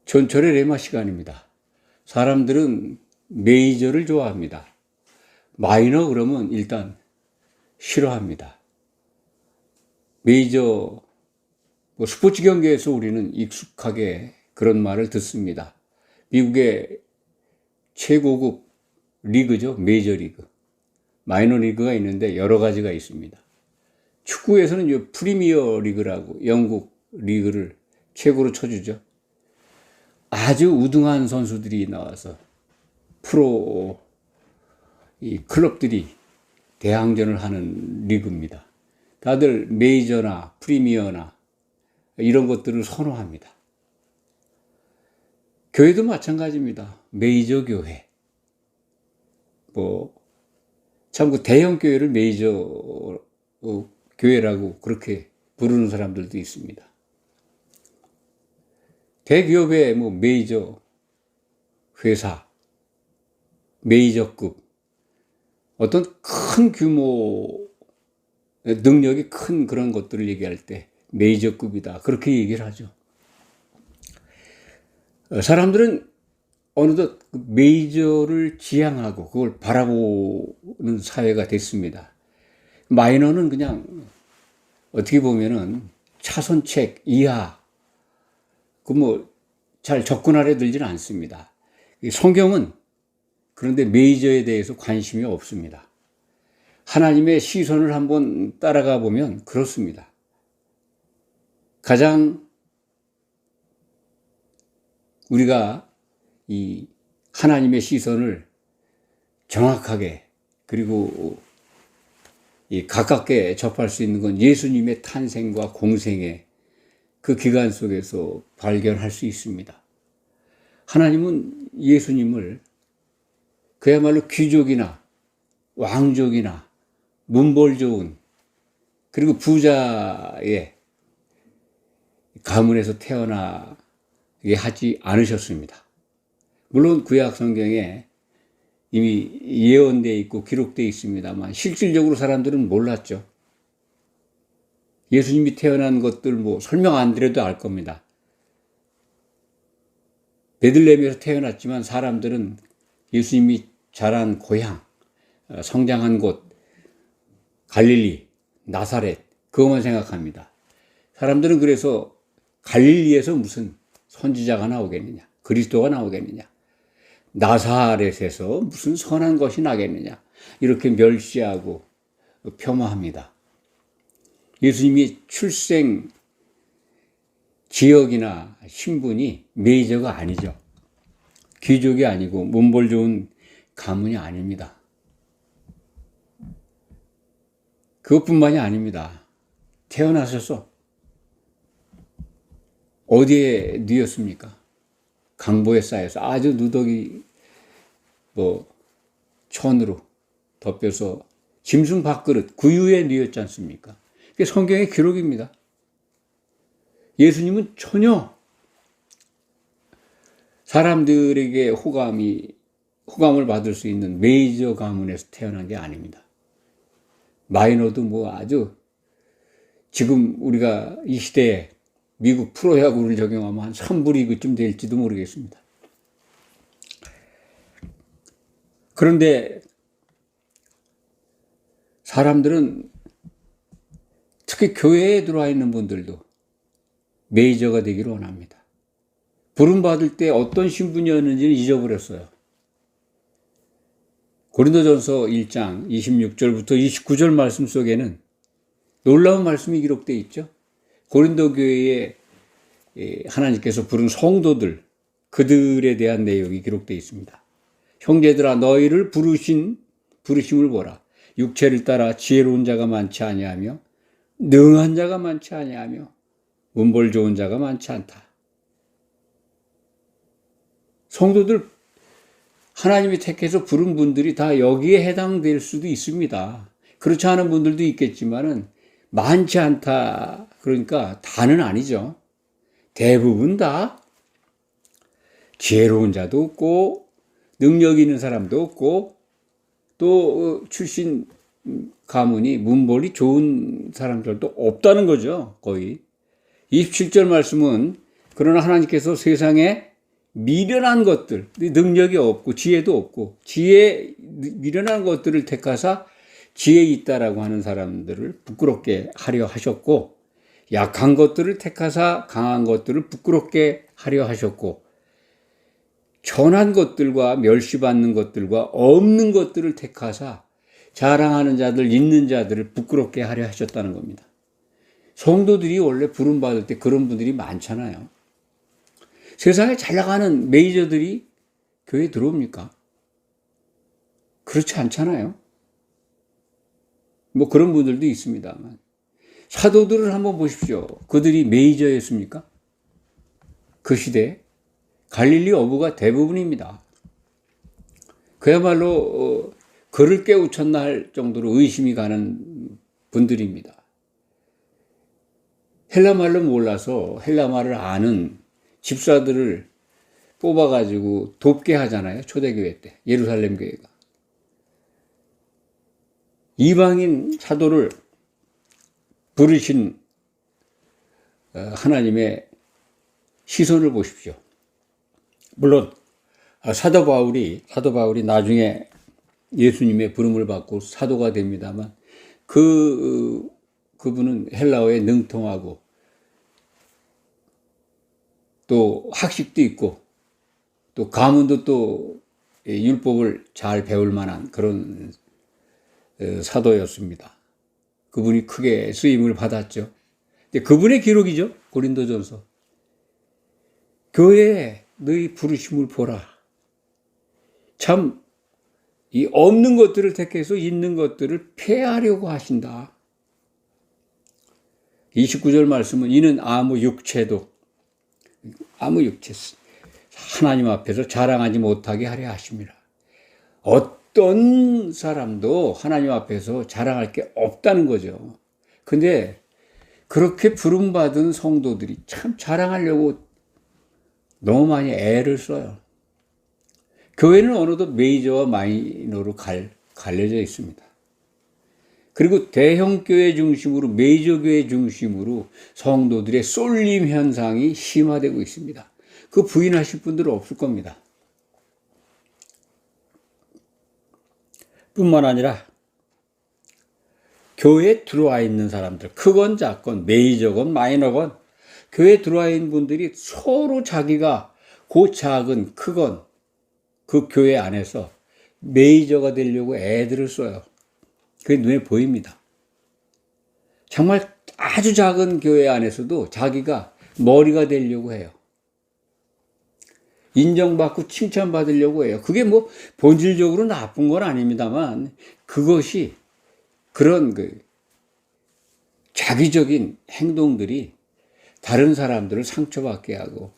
전철의 레마 시간입니다. 사람들은 메이저를 좋아합니다. 마이너 그러면 일단 싫어합니다. 메이저, 스포츠 경기에서 우리는 익숙하게 그런 말을 듣습니다. 미국의 최고급 리그죠. 메이저 리그. 마이너 리그가 있는데 여러 가지가 있습니다. 축구에서는 프리미어 리그라고 영국 리그를 최고로 쳐주죠. 아주 우등한 선수들이 나와서 프로 이 클럽들이 대항전을 하는 리그입니다. 다들 메이저나 프리미어나 이런 것들을 선호합니다. 교회도 마찬가지입니다. 메이저 교회. 참 그 대형 교회를 메이저 교회라고 그렇게 부르는 사람들도 있습니다. 대기업의 메이저 회사, 메이저급, 어떤 큰 규모, 능력이 큰 그런 것들을 얘기할 때 메이저급이다. 그렇게 얘기를 하죠. 사람들은 어느덧 메이저를 지향하고 그걸 바라보는 사회가 됐습니다. 마이너는 그냥 어떻게 보면은 차선책 이하, 잘 접근하려 들지는 않습니다. 성경은 그런데 메이저에 대해서 관심이 없습니다. 하나님의 시선을 한번 따라가 보면 그렇습니다. 가장 우리가 이 하나님의 시선을 정확하게 그리고 가깝게 접할 수 있는 건 예수님의 탄생과 공생의 그 기간 속에서 발견할 수 있습니다. 하나님은 예수님을 그야말로 귀족이나 왕족이나 문벌 좋은 그리고 부자의 가문에서 태어나게 하지 않으셨습니다. 물론 구약 성경에 이미 예언되어 있고 기록되어 있습니다만 실질적으로 사람들은 몰랐죠. 예수님이 태어난 것들 설명 안 드려도 알 겁니다. 베들레헴에서 태어났지만 사람들은 예수님이 자란 고향, 성장한 곳, 갈릴리, 나사렛 그것만 생각합니다. 사람들은 그래서 갈릴리에서 무슨 선지자가 나오겠느냐, 그리스도가 나오겠느냐, 나사렛에서 무슨 선한 것이 나겠느냐 이렇게 멸시하고 폄하합니다. 예수님이 출생 지역이나 신분이 메이저가 아니죠. 귀족이 아니고 문벌 좋은 가문이 아닙니다. 그것뿐만이 아닙니다. 태어나셔서 어디에 뉘었습니까? 강보에 쌓여서 아주 누더기 천으로 덮여서 짐승 밥그릇 구유에 뉘었지 않습니까? 그게 성경의 기록입니다. 예수님은 전혀 사람들에게 호감을 받을 수 있는 메이저 가문에서 태어난 게 아닙니다. 마이너도 아주 지금 우리가 이 시대에 미국 프로야구를 적용하면 한 3부 리그쯤 될지도 모르겠습니다. 그런데 사람들은 특히 교회에 들어와 있는 분들도 메이저가 되기를 원합니다. 부름받을 때 어떤 신분이었는지는 잊어버렸어요. 고린도전서 1장 26절부터 29절 말씀 속에는 놀라운 말씀이 기록되어 있죠. 고린도 교회에 하나님께서 부른 성도들, 그들에 대한 내용이 기록되어 있습니다. 형제들아 너희를 부르심을 보라. 육체를 따라 지혜로운 자가 많지 아니하며 능한 자가 많지 아니하며 문벌 좋은 자가 많지 않다. 성도들 하나님이 택해서 부른 분들이 다 여기에 해당될 수도 있습니다. 그렇지 않은 분들도 있겠지만은 많지 않다. 그러니까 다는 아니죠. 대부분 다 지혜로운 자도 없고 능력 있는 사람도 없고 또 출신 가문이 문벌이 좋은 사람들도 없다는 거죠. 거의 27절 말씀은 그러나 하나님께서 세상에 미련한 것들, 능력이 없고 지혜도 없고 미련한 것들을 택하사 지혜 있다라고 하는 사람들을 부끄럽게 하려 하셨고, 약한 것들을 택하사 강한 것들을 부끄럽게 하려 하셨고, 천한 것들과 멸시받는 것들과 없는 것들을 택하사 자랑하는 자들, 있는 자들을 부끄럽게 하려 하셨다는 겁니다. 성도들이 원래 부름받을 때 그런 분들이 많잖아요. 세상에 잘 나가는 메이저들이 교회에 들어옵니까? 그렇지 않잖아요. 뭐 그런 분들도 있습니다만. 사도들을 한번 보십시오. 그들이 메이저였습니까? 그 시대에 갈릴리 어부가 대부분입니다. 그야말로 그를 깨우쳤나 할 정도로 의심이 가는 분들입니다. 헬라말로 몰라서 헬라말을 아는 집사들을 뽑아가지고 돕게 하잖아요. 초대교회 때, 예루살렘 교회가. 이방인 사도를 부르신 하나님의 시선을 보십시오. 물론 사도 바울이 나중에 예수님의 부름을 받고 사도가 됩니다만, 그분은 헬라어에 능통하고 또 학식도 있고 또 가문도 또 율법을 잘 배울 만한 그런 사도였습니다. 그분이 크게 쓰임을 받았죠. 그분의 기록이죠. 고린도전서. 교회에 너희 부르심을 보라. 참 이 없는 것들을 택해서 있는 것들을 폐하려고 하신다. 29절 말씀은 이는 아무 육체 하나님 앞에서 자랑하지 못하게 하려 하심이라. 어떤 사람도 하나님 앞에서 자랑할 게 없다는 거죠. 근데 그렇게 부름받은 성도들이 참 자랑하려고 너무 많이 애를 써요. 교회는 어느덧 메이저와 마이너로 갈려져 있습니다. 그리고 대형 교회 중심으로, 메이저 교회 중심으로 성도들의 쏠림 현상이 심화되고 있습니다. 그 부인하실 분들은 없을 겁니다. 뿐만 아니라 교회에 들어와 있는 사람들, 크건 작건, 메이저건 마이너건, 교회에 들어와 있는 분들이 서로 자기가 그 작은 크건 그 교회 안에서 메이저가 되려고 애들을 써요. 그게 눈에 보입니다. 정말 아주 작은 교회 안에서도 자기가 머리가 되려고 해요. 인정받고 칭찬받으려고 해요. 그게 뭐 본질적으로 나쁜 건 아닙니다만, 그것이 그런 자기적인 행동들이 다른 사람들을 상처받게 하고,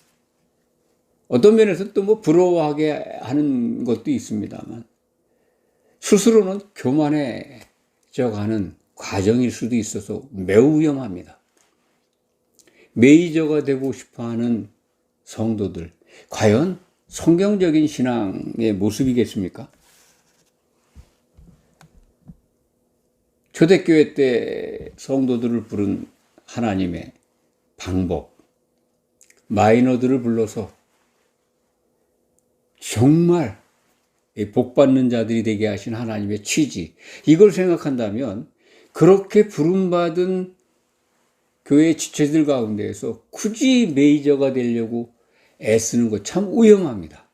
어떤 면에서 또 뭐 부러워하게 하는 것도 있습니다만, 스스로는 교만해져 가는 과정일 수도 있어서 매우 위험합니다. 메이저가 되고 싶어 하는 성도들, 과연 성경적인 신앙의 모습이겠습니까? 초대교회 때 성도들을 부른 하나님의 방법, 마이너들을 불러서 정말 복받는 자들이 되게 하신 하나님의 취지, 이걸 생각한다면 그렇게 부름받은 교회 지체들 가운데에서 굳이 메이저가 되려고 애쓰는 것 참 위험합니다.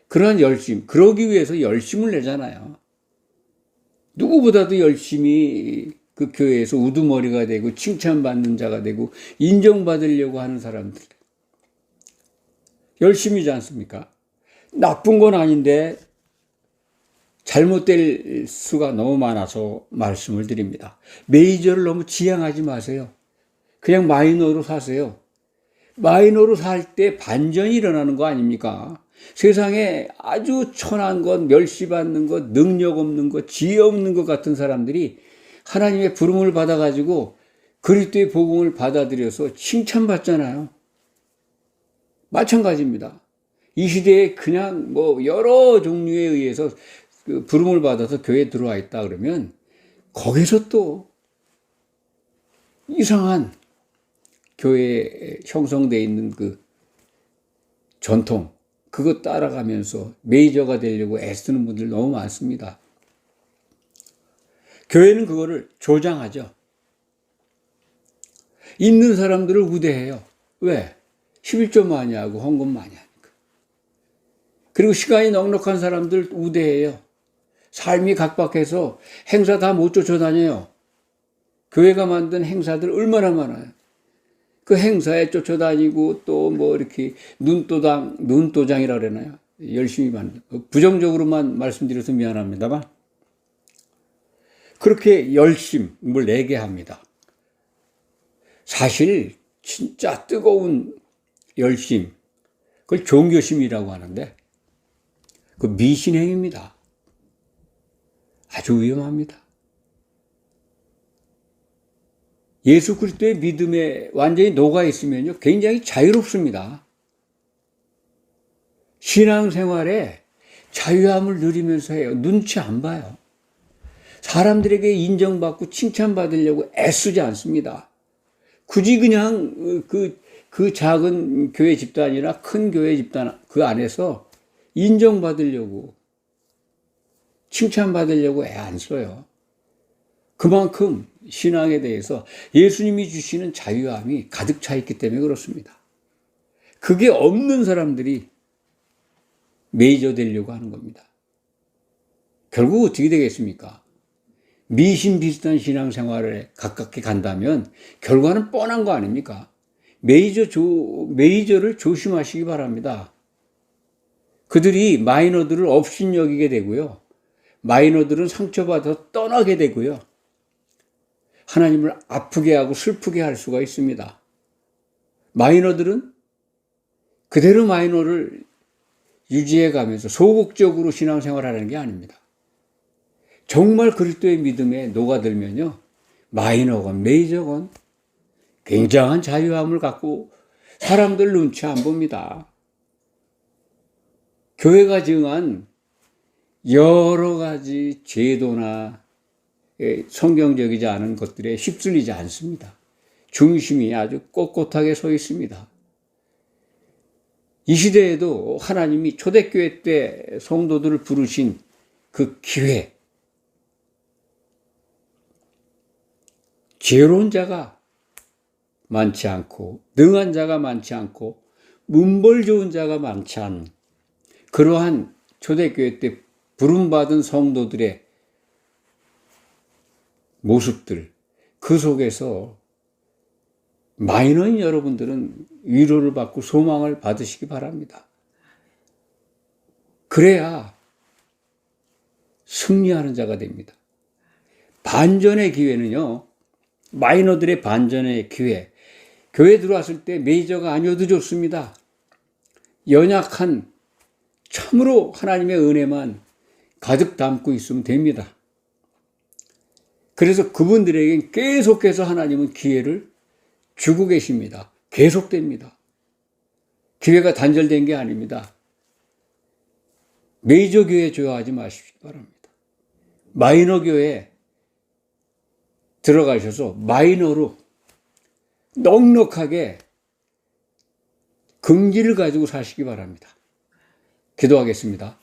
그러한 열심, 그러기 위해서 열심을 내잖아요. 누구보다도 열심히 그 교회에서 우두머리가 되고 칭찬받는 자가 되고 인정받으려고 하는 사람들, 열심이지 않습니까? 나쁜 건 아닌데 잘못될 수가 너무 많아서 말씀을 드립니다. 메이저를 너무 지향하지 마세요. 그냥 마이너로 사세요. 마이너로 살 때 반전이 일어나는 거 아닙니까? 세상에 아주 천한 것, 멸시받는 것, 능력 없는 것, 지혜 없는 것 같은 사람들이 하나님의 부름을 받아가지고 그리스도의 복음을 받아들여서 칭찬받잖아요. 마찬가지입니다. 이 시대에 그냥 뭐 여러 종류에 의해서 그 부름을 받아서 교회에 들어와 있다 그러면 거기서 또 이상한 교회에 형성되어 있는 그 전통, 그거 따라가면서 메이저가 되려고 애쓰는 분들 너무 많습니다. 교회는 그거를 조장하죠. 있는 사람들을 우대해요. 왜? 11조 많이 하고 헌금 많이 하니까. 그리고 시간이 넉넉한 사람들 우대해요. 삶이 각박해서 행사 다 못 쫓아다녀요. 교회가 만든 행사들 얼마나 많아요. 그 행사에 쫓아다니고 또 뭐 이렇게 눈도장이라 그러나요? 열심히 만든. 부정적으로만 말씀드려서 미안합니다만. 그렇게 열심을 내게 합니다. 사실 진짜 뜨거운 열심, 그걸 종교심이라고 하는데 그 미신행입니다. 아주 위험합니다. 예수 그리스도의 믿음에 완전히 녹아 있으면요, 굉장히 자유롭습니다. 신앙생활에 자유함을 누리면서 해요. 눈치 안 봐요. 사람들에게 인정받고 칭찬받으려고 애쓰지 않습니다. 굳이 그냥 그 작은 교회 집단이나 큰 교회 집단 그 안에서 인정받으려고, 칭찬받으려고 애 안 써요. 그만큼 신앙에 대해서 예수님이 주시는 자유함이 가득 차 있기 때문에 그렇습니다. 그게 없는 사람들이 메이저 되려고 하는 겁니다. 결국 어떻게 되겠습니까? 미신 비슷한 신앙생활에 가깝게 간다면 결과는 뻔한 거 아닙니까? 메이저를 조심하시기 바랍니다. 그들이 마이너들을 업신여기게 되고요. 마이너들은 상처받아서 떠나게 되고요. 하나님을 아프게 하고 슬프게 할 수가 있습니다. 마이너들은 그대로 마이너를 유지해 가면서 소극적으로 신앙생활하는 게 아닙니다. 정말 그리스도의 믿음에 녹아들면요, 마이너건 메이저건 굉장한 자유함을 갖고 사람들 눈치 안 봅니다. 교회가 정한 여러 가지 제도나 성경적이지 않은 것들에 휩쓸리지 않습니다. 중심이 아주 꼿꼿하게 서 있습니다. 이 시대에도 하나님이 초대교회 때 성도들을 부르신 그 기회, 지혜로운 자가 많지 않고 능한 자가 많지 않고 문벌 좋은 자가 많지 않은 그러한 초대교회 때 부름받은 성도들의 모습들, 그 속에서 마이너인 여러분들은 위로를 받고 소망을 받으시기 바랍니다. 그래야 승리하는 자가 됩니다. 반전의 기회는요, 마이너들의 반전의 기회, 교회 들어왔을 때 메이저가 아니어도 좋습니다. 연약한 참으로 하나님의 은혜만 가득 담고 있으면 됩니다. 그래서 그분들에게 계속해서 하나님은 기회를 주고 계십니다. 계속됩니다. 기회가 단절된 게 아닙니다. 메이저 교회 좋아하지 마시기 바랍니다. 마이너 교회 들어가셔서 마이너로 넉넉하게 긍지를 가지고 사시기 바랍니다. 기도하겠습니다.